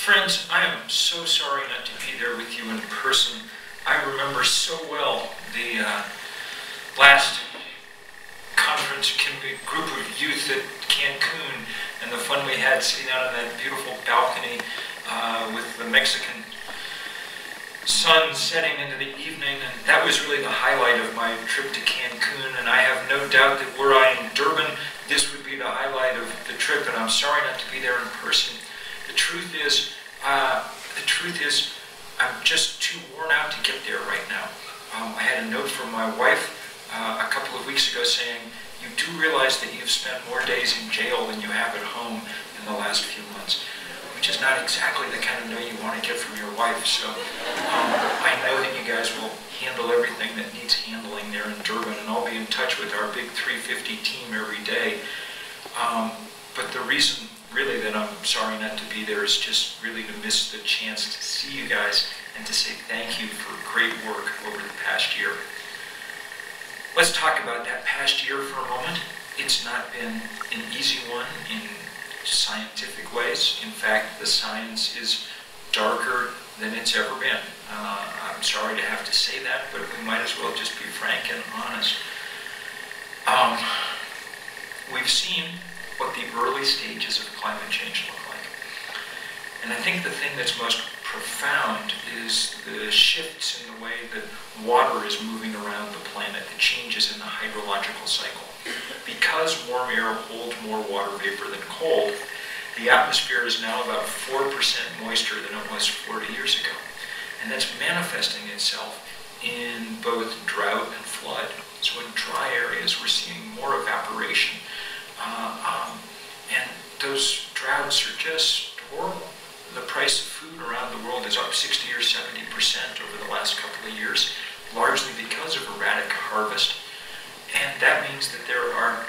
Friends, I am so sorry not to be there with you in person. I remember so well the last conference group of youth at Cancun and the fun we had sitting out on that beautiful balcony with the Mexican sun setting into the evening, and that was really the highlight of my trip to Cancun, and I have no doubt that were I in Durban, this would be the highlight of the trip, and I'm sorry not to be there in person. The truth is, I'm just too worn out to get there right now. I had a note from my wife a couple of weeks ago saying, you do realize that you've spent more days in jail than you have at home in the last few months, which is not exactly the kind of note you want to get from your wife. So I know that you guys will handle everything that needs handling there in Durban, and I'll be in touch with our big 350 team every day. But the reason really that I'm sorry not to be there is just really to miss the chance to see you guys and to say thank you for great work over the past year. Let's talk about that past year for a moment. It's not been an easy one in scientific ways. In fact, the science is darker than it's ever been. I'm sorry to have to say that, but we might as well just be frank and honest. We've seen what the early stages of climate change look like. And I think the thing that's most profound is the shifts in the way that water is moving around the planet, the changes in the hydrological cycle. Because warm air holds more water vapor than cold, the atmosphere is now about 4% moister than it was 40 years ago. And that's manifesting itself in both drought and flood. So in dry areas, we're seeing more evaporation. And those droughts are just horrible. The price of food around the world is up 60 or 70% over the last couple of years, largely because of erratic harvest. And that means that there are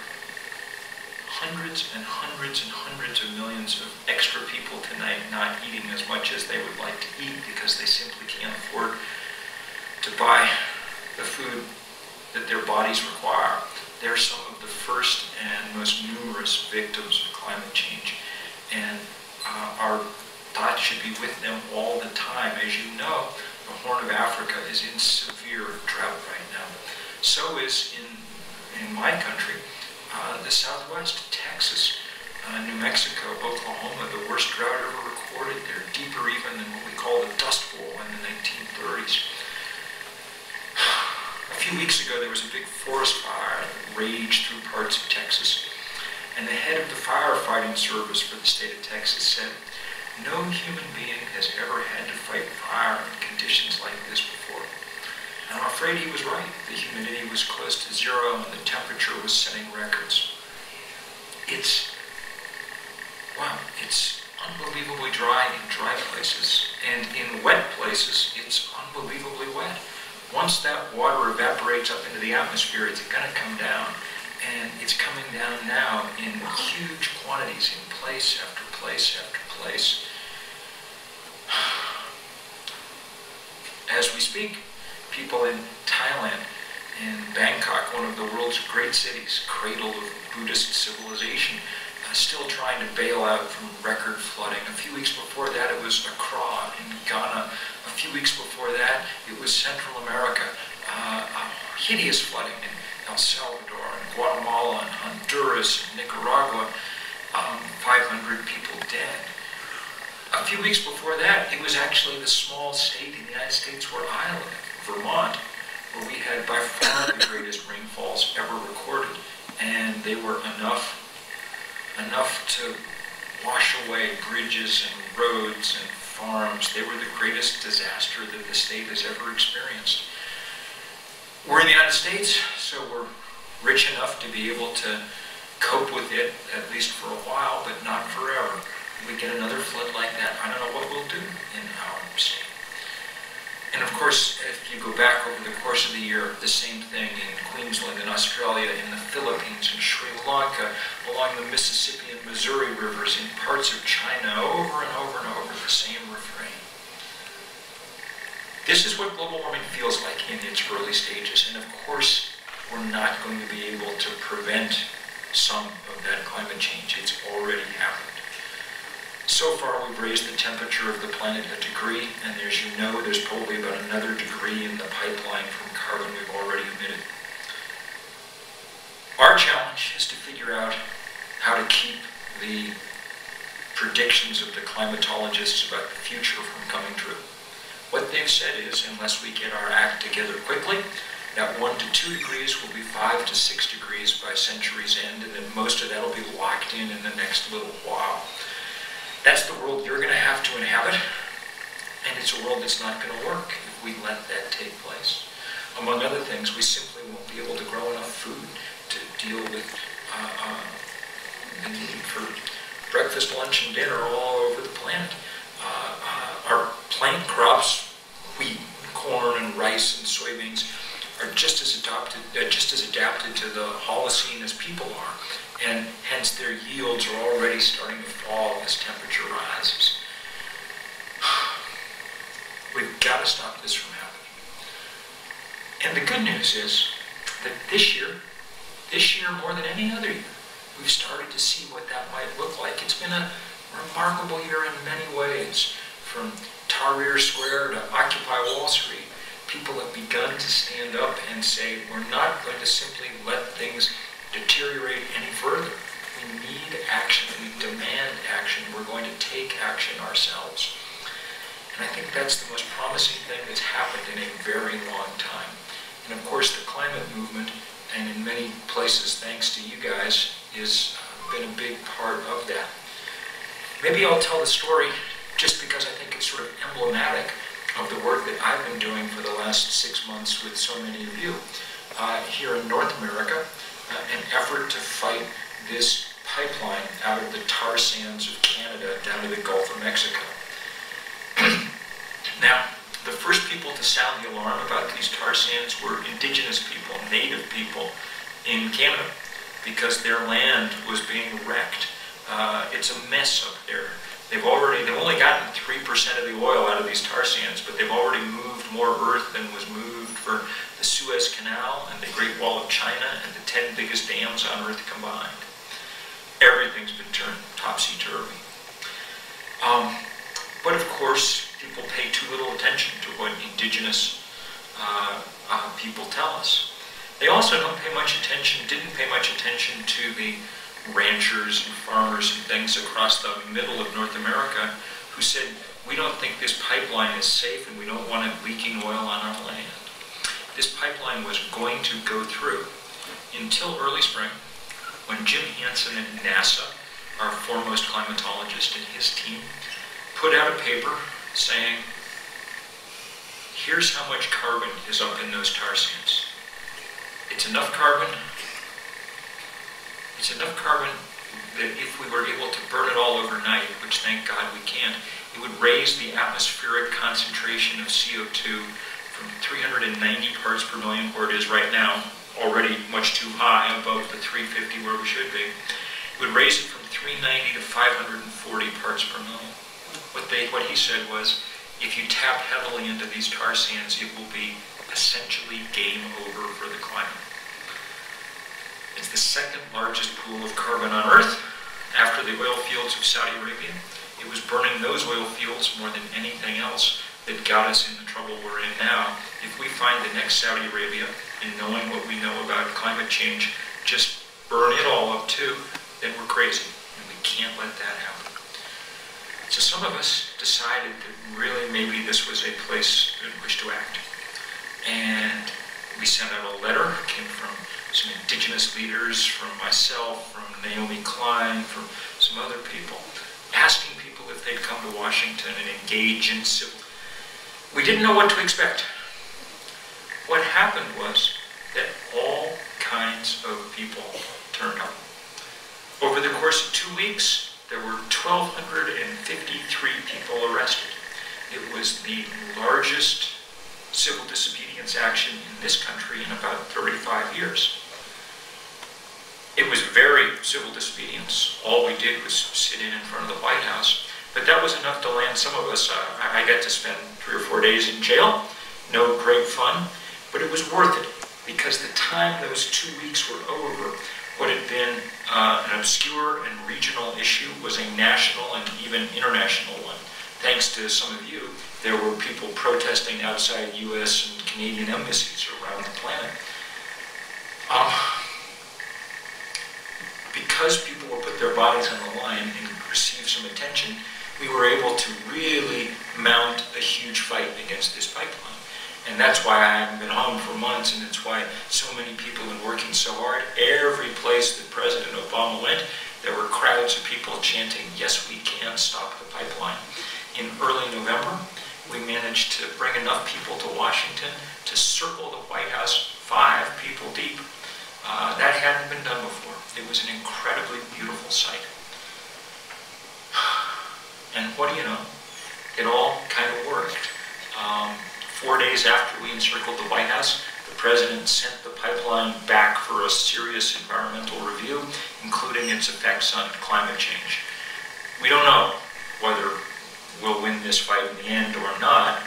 hundreds and hundreds and hundreds of millions of extra people tonight not eating as much as they would like to eat because they simply can't afford to buy the food that their bodies require. They're some of the first and most numerous victims of climate change. And our thoughts should be with them all the time. As you know, the Horn of Africa is in severe drought right now. So is in my country, the Southwest, Texas, New Mexico, Oklahoma, the worst drought ever recorded. They're deeper even than what we call the Dust Bowl in the 1930s. A few weeks ago, there was a big forest fire that raged through parts of Texas, and the head of the firefighting service for the state of Texas said, "No human being has ever had to fight fire in conditions like this before." And I'm afraid he was right. The humidity was close to zero, and the temperature was setting records. It's unbelievably dry in dry places, and in wet places, it's unbelievably wet. Once that water evaporates up into the atmosphere, it's going to come down. And it's coming down now in huge quantities in place after place after place. As we speak, people in Thailand, in Bangkok, one of the world's great cities, cradle of Buddhist civilization, still trying to bail out from record flooding. A few weeks before that, it was Accra in Ghana. A few weeks before that, it was Central America. Hideous flooding in El Salvador and Guatemala and Honduras and Nicaragua. 500 people dead. A few weeks before that, it was actually the small state in the United States where I live, Vermont, where we had by far the greatest rainfalls ever recorded. And they were enough to wash away bridges and roads and farms. They were the greatest disaster that the state has ever experienced. We're in the United States, so we're rich enough to be able to cope with it, at least for a while, but not forever. If we get another flood like that, I don't know what we'll do in our state. And of course, if you go back over the course of the year, the same thing in Queensland, in Australia, in the Philippines, in Sri Lanka, along the Mississippi and Missouri rivers, in parts of China, over and over and over, the same refrain. This is what global warming feels like in its early stages, and of course, we're not going to be able to prevent some of that climate change. It's already happened. So far, we've raised the temperature of the planet a degree, and as you know, there's probably about another degree in the pipeline from carbon we've already emitted. Our challenge is to figure out how to keep the predictions of the climatologists about the future from coming true. What they've said is, unless we get our act together quickly, that 1 to 2 degrees will be 5 to 6 degrees by century's end, and then most of that will be locked in the next little while. That's the world you're going to have to inhabit, and it's a world that's not going to work if we let that take place. Among other things, we simply won't be able to grow enough food to deal with the need for breakfast, lunch, and dinner all over the planet. Our plant crops, wheat, corn, and rice, and soybeans, are just as adapted to the Holocene as people are, and hence their yields are already starting to fall as temperature rises. We've got to stop this from happening. And the good news is that this year more than any other year, we've started to see what that might look like. It's been a remarkable year in many ways. From Tahrir Square to Occupy Wall Street, people have begun to stand up and say, we're not going to simply let things deteriorate any further. We need action. We demand action. We're going to take action ourselves. And I think that's the most promising thing that's happened in a very long time. And of course, the climate movement, and in many places, thanks to you guys, has been a big part of that. Maybe I'll tell the story just because I think it's sort of emblematic of the work that I've been doing for the last 6 months with so many of you. Here in North America, an effort to fight this pipeline out of the tar sands of Canada down to the Gulf of Mexico. Now, the first people to sound the alarm about these tar sands were indigenous people, native people in Canada, because their land was being wrecked. It's a mess up there. They've only gotten 3% of the oil out of these tar sands, but they've already moved more earth than was moved for the Suez Canal and the Great Wall of China and the 10 biggest dams on earth combined. Everything's been turned topsy-turvy. But of course, people pay too little attention to what indigenous people tell us. They also didn't pay much attention to the ranchers and farmers and things across the middle of North America who said, we don't think this pipeline is safe and we don't want it leaking oil on our land. This pipeline was going to go through until early spring, when Jim Hansen at NASA, our foremost climatologist, and his team put out a paper saying, here's how much carbon is up in those tar sands. It's enough carbon that if we were able to burn it all overnight, which thank God we can't, it would raise the atmospheric concentration of CO2 from 390 parts per million, where it is right now, already much too high, above the 350 where we should be. It would raise it from 390 to 540 parts per million. What he said was, if you tap heavily into these tar sands, it will be essentially game over for the climate. It's the second largest pool of carbon on Earth after the oil fields of Saudi Arabia. It was burning those oil fields more than anything else that got us in the trouble we're in now. If we find the next Saudi Arabia, in knowing what we know about climate change, just burn it all up too, then we're crazy, and we can't let that happen. So some of us decided that really maybe this was a place in which to act. And we sent out a letter, it came from some indigenous leaders, from myself, from Naomi Klein, from some other people, asking people if they'd come to Washington and engage in civil. We didn't know what to expect. What happened was that all kinds of people turned up. Over the course of 2 weeks, there were 1,253 people arrested. It was the largest civil disobedience action in this country in about 35 years. It was very civil disobedience. All we did was sit in front of the White House. But that was enough to land some of us. I got to spend 3 or 4 days in jail. No great fun, but it was worth it, because the time those 2 weeks were over, what had been an obscure and regional issue was a national and even international one. Thanks to some of you, there were people protesting outside U.S. and Canadian embassies around the planet. Because people would put their bodies on the line and receive some attention, we were able to really mount a huge fight against this pipeline. And that's why I haven't been home for months, and it's why so many people have been working so hard. Every place that President Obama went, there were crowds of people chanting, "Yes, we can stop the pipeline." In early November, we managed to bring enough people to Washington to circle the White House 5 people deep. That hadn't been done before. It was an incredibly beautiful sight. And what do you know? It all kind of worked. 4 days after we encircled the White House, the President sent the pipeline back for a serious environmental review, including its effects on climate change. We don't know whether we'll win this fight in the end or not.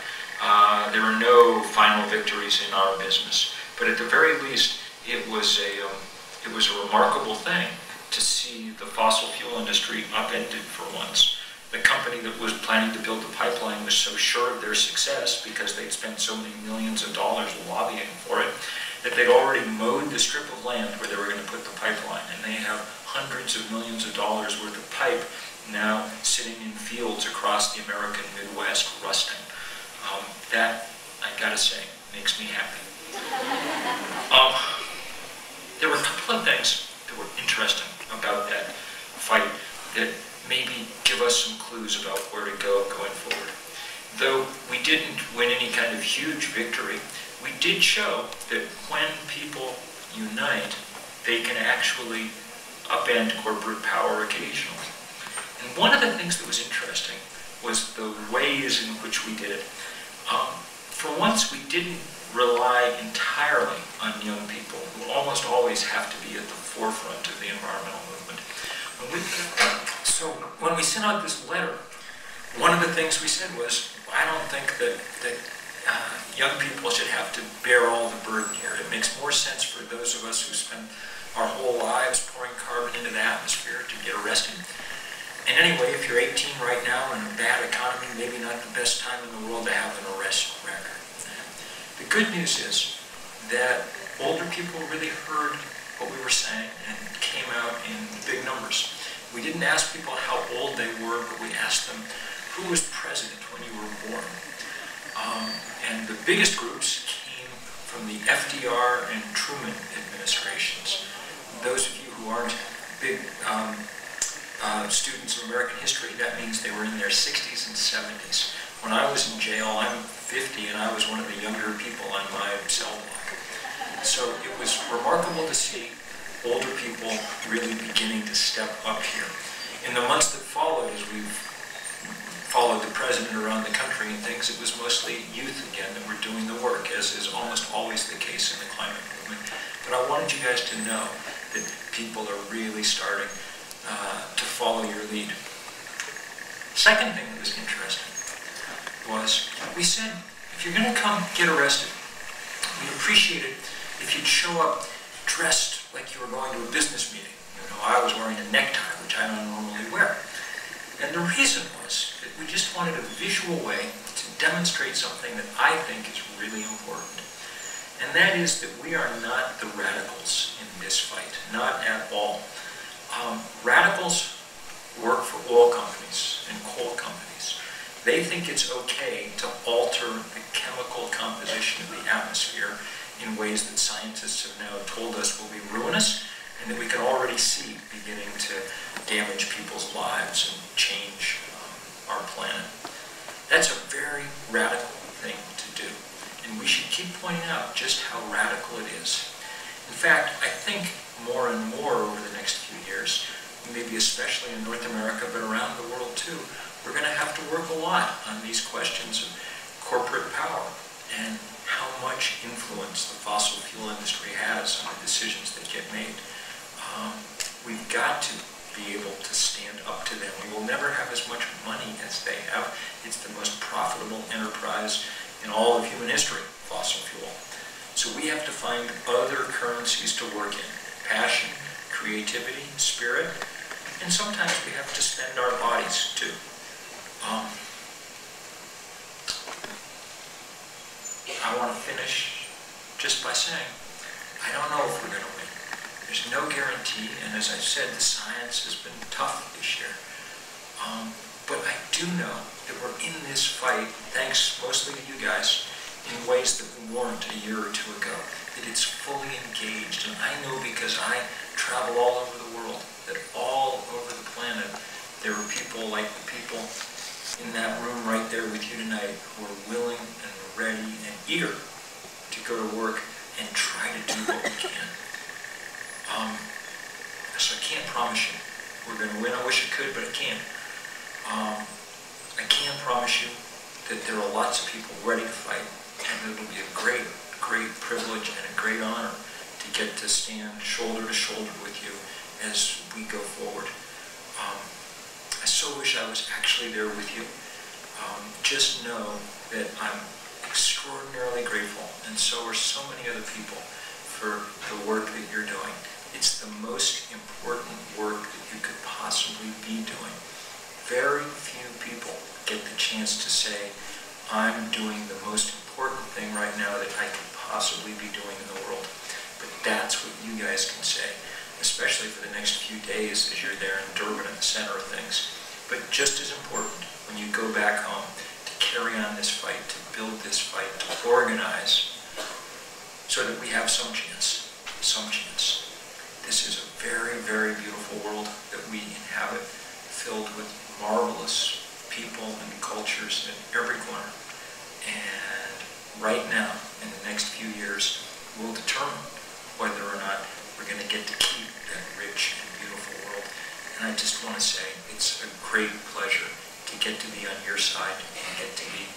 There are no final victories in our business. But at the very least, it was a remarkable thing to see the fossil fuel industry upended for once. The company that was planning to build the pipeline was so sure of their success because they'd spent so many millions of dollars lobbying for it that they'd already mowed the strip of land where they were going to put the pipeline, and they have hundreds of millions of dollars worth of pipe now sitting in fields across the American Midwest rusting. That, I gotta say, makes me happy. There were a couple of things that were interesting about that fight that maybe give us some clues about where to go going forward. Though we didn't win any kind of huge victory, we did show that when people unite, they can actually upend corporate power occasionally. And one of the things that was interesting was the ways in which we did it. For once, we didn't rely entirely on young people who almost always have to be at the forefront of the environmental movement. So when we sent out this letter, one of the things we said was, I don't think that young people should have to bear all the burden here. It makes more sense for those of us who spend our whole lives pouring carbon into the atmosphere to get arrested. And anyway, if you're 18 right now in a bad economy, maybe not the best time in the world to have an arrest record. The good news is that older people really heard what we were saying and came out in big numbers. We didn't ask people how old they were, but we asked them, who was president when you were born? And the biggest groups came from the FDR and Truman administrations. Those of you who aren't big students of American history, that means they were in their 60s and 70s. When I was in jail, I'm 50, and I was one of the younger people on my cell block. So it was remarkable to see older people really beginning to step up here. In the months that followed, as we followed the president around the country and things, it was mostly youth again that were doing the work, as is almost always the case in the climate movement. But I wanted you guys to know that people are really starting to follow your lead. Second thing that was interesting was we said, if you're going to come get arrested, we'd appreciate it if you'd show up dressed like you were going to a business meeting. You know, I was wearing a necktie, which I don't normally wear. And the reason was that we just wanted a visual way to demonstrate something that I think is really important. And that is that we are not the radicals in this fight, not at all. Radicals work for oil companies and coal companies. They think it's okay to alter the chemical composition of the atmosphere in ways that scientists have now told us will be ruinous and that we can already see beginning to damage people's lives and change our planet. That's a very radical thing to do, and we should keep pointing out just how radical it is. In fact, I think more and more over the next few years, maybe especially in North America, but around the world too, we're going to have to work a lot on these questions of corporate power and how much influence the fossil fuel industry has on the decisions that get made. We've got to be able to stand up to them. We will never have as much money as they have. It's the most profitable enterprise in all of human history, fossil fuel. So we have to find other currencies to work in. Passion, creativity, spirit, and sometimes we have to spend our bodies too. I want to finish just by saying, I don't know if we're going to win. There's no guarantee, and as I said, the science has been tough this year. But I do know that we're in this fight, thanks mostly to you guys, in ways that we weren't a year or two ago. That it's fully engaged, and I know because I travel all over the world, that all over the planet, there are people like the people in that room right there with you tonight who are willing and ready and eager to go to work and try to do what we can. So I can't promise you we're going to win. I wish I could, but I can't. I can promise you that there are lots of people ready to fight, and it'll be a great, great privilege and a great honor to get to stand shoulder to shoulder with you as we go forward. I so wish I was actually there with you. Just know that I'm extraordinarily grateful, and so are so many other people, for the work that you're doing. It's the most important work that you could possibly be doing. Very few people get the chance to say, I'm doing the most important thing right now that I could possibly be doing in the world. But that's what you guys can say, especially for the next few days as you're there in Durban at the center of things. But just as important, when you go back home, to carry on this fight, to build this fight, to organize, so that we have some chance, some chance. This is a very, very beautiful world that we inhabit, filled with marvelous people and cultures in every corner. And right now, in the next few years, we'll determine whether or not we're going to get to keep that rich and beautiful world. And I just want to say, it's a great pleasure to get to be on your side and get to be